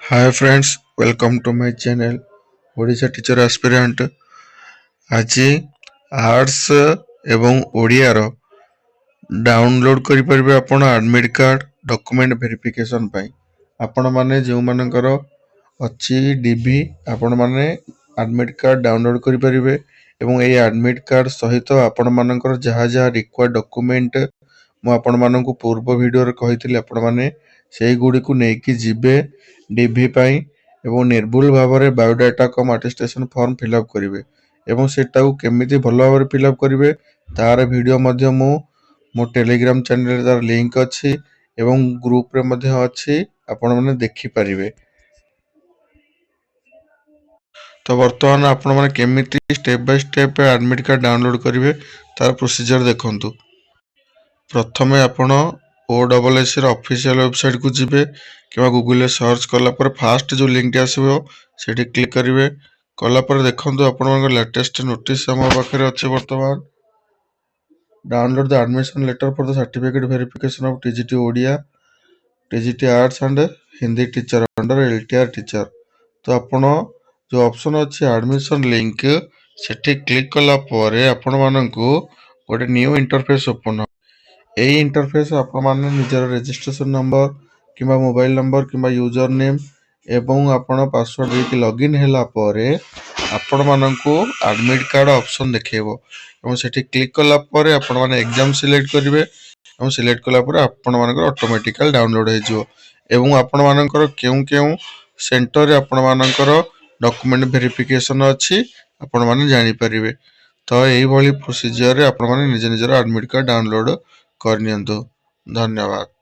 Hi friends, welcome to my channel Odisha Teacher Aspirant। ଆଜି arts ଏବଂ ଓଡ଼ିଆର download କରିପାରିବେ ଆପଣ ଆଡମିଟ୍ କାର୍ଡ ଡକୁମେଣ୍ଟ ଭେରିଫିକେସନ୍ ପାଇଁ। ଆପଣମାନେ ଯେଉଁମାନଙ୍କର ଅଛି ଡିଭି ଆପଣମାନେ ଆଡମିଟ୍ କାର୍ଡ ଡାଉନଲୋଡ୍ କରିପାରିବେ ଏବଂ ଏହି ଆଡମିଟ୍ କାର୍ଡ ସହିତ ଆପଣମାନଙ୍କର ଯାହା ଯାହା ରିକ୍ୱାର୍ଡ ଡକୁମେଣ୍ଟ ମୁଁ ଆପଣମାନଙ୍କୁ ପୂର୍ବ ଭିଡ଼ିଓରେ କହିଥିଲି ଆପଣମାନେ ସେଇଗୁଡ଼ିକୁ ନେଇକି ଯିବେ ଡିଭି ପାଇଁ ଏବଂ ନିର୍ଭୁଲ ଭାବରେ ବାୟୋଡାଟା କମ୍ ଆଟେଷ୍ଟେସନ୍ ଫର୍ମ ଫିଲ୍ଅପ୍ କରିବେ ଏବଂ ସେଟାକୁ କେମିତି ଭଲ ଭାବରେ ଫିଲ୍ଅପ୍ କରିବେ ତାର ଭିଡ଼ିଓ ମଧ୍ୟ ମୁଁ ମୋ ଟେଲିଗ୍ରାମ ଚ୍ୟାନେଲରେ ତାର ଲିଙ୍କ ଅଛି ଏବଂ ଗ୍ରୁପରେ ମଧ୍ୟ ଅଛି, ଆପଣମାନେ ଦେଖିପାରିବେ। ତ ବର୍ତ୍ତମାନ ଆପଣମାନେ କେମିତି step by step admit card download କରିବେ ତାର ପ୍ରୋସିଜର ଦେଖନ୍ତୁ। ପ୍ରଥମେ ଆପଣ OSSର ଅଫିସିଆଲ ୱେବସାଇଟକୁ ଯିବେ କିମ୍ବା ଗୁଗଲରେ ସର୍ଚ୍ଚ କଲା ପରେ ଫାଷ୍ଟ ଯେଉଁ ଲିଙ୍କଟି ଆସିବ ସେଠି କ୍ଲିକ୍ କରିବେ। କଲା ପରେ ଦେଖନ୍ତୁ ଆପଣଙ୍କର ଲାଟେଷ୍ଟ ନୋଟିସ୍ ଆମ ପାଖରେ ଅଛି ବର୍ତ୍ତମାନ। Download the admission letter for the certificate verification of TGT Odia, TGT arts and Hindi teacher under LTR teacher. ତ ଆପଣ ଯେଉଁ ଅପସନ୍ ଅଛି ଆଡମିସନ୍ ଲିଙ୍କ ସେଠି କ୍ଲିକ୍ କଲା ପରେ ଆପଣମାନଙ୍କୁ ଗୋଟେ ନ୍ୟୁ ଇଣ୍ଟରଫେସ୍ ଓପନ୍ ହେବ। এই ইন্টরফেস ଆପଣମାନେ ନିଜର ରେଜିଷ୍ଟ୍ରେସନ ନମ୍ବର କିମ୍ବା ମୋବାଇଲ ନମ୍ବର କିମ୍ବା ୟୁଜର ନେମ୍ ଏବଂ ଆପଣ ପାସୱାର୍ଡ ଦେଇକି ଲଗ୍ଇନ୍ ହେଲା ପରେ ଆପଣମାନଙ୍କୁ ଆଡମିଟ୍ କାର୍ଡ ଅପସନ୍ ଦେଖେଇବ ଏବଂ ସେଠି କ୍ଲିକ୍ କଲା ପରେ ଆପଣମାନେ ଏକ୍ଜାମ ସିଲେକ୍ଟ କରିବେ ଏବଂ ସିଲେକ୍ଟ କଲା ପରେ ଆପଣମାନଙ୍କର ଅଟୋମେଟିକାଲ ଡାଉନଲୋଡ୍ ହେଇଯିବ ଏବଂ ଆପଣମାନଙ୍କର କେଉଁ କେଉଁ ସେଣ୍ଟରରେ ଆପଣମାନଙ୍କର ଡକୁମେଣ୍ଟ ଭେରିଫିକେସନ ଅଛି ଆପଣମାନେ ଜାଣିପାରିବେ। ତ ଏଇଭଳି ପ୍ରୋସିଜିଅରରେ ଆପଣମାନେ ନିଜର ଆଡମିଟ୍ କାର୍ଡ ଡାଉନଲୋଡ୍ କରିନିଅନ୍ତୁ। ଧନ୍ୟବାଦ।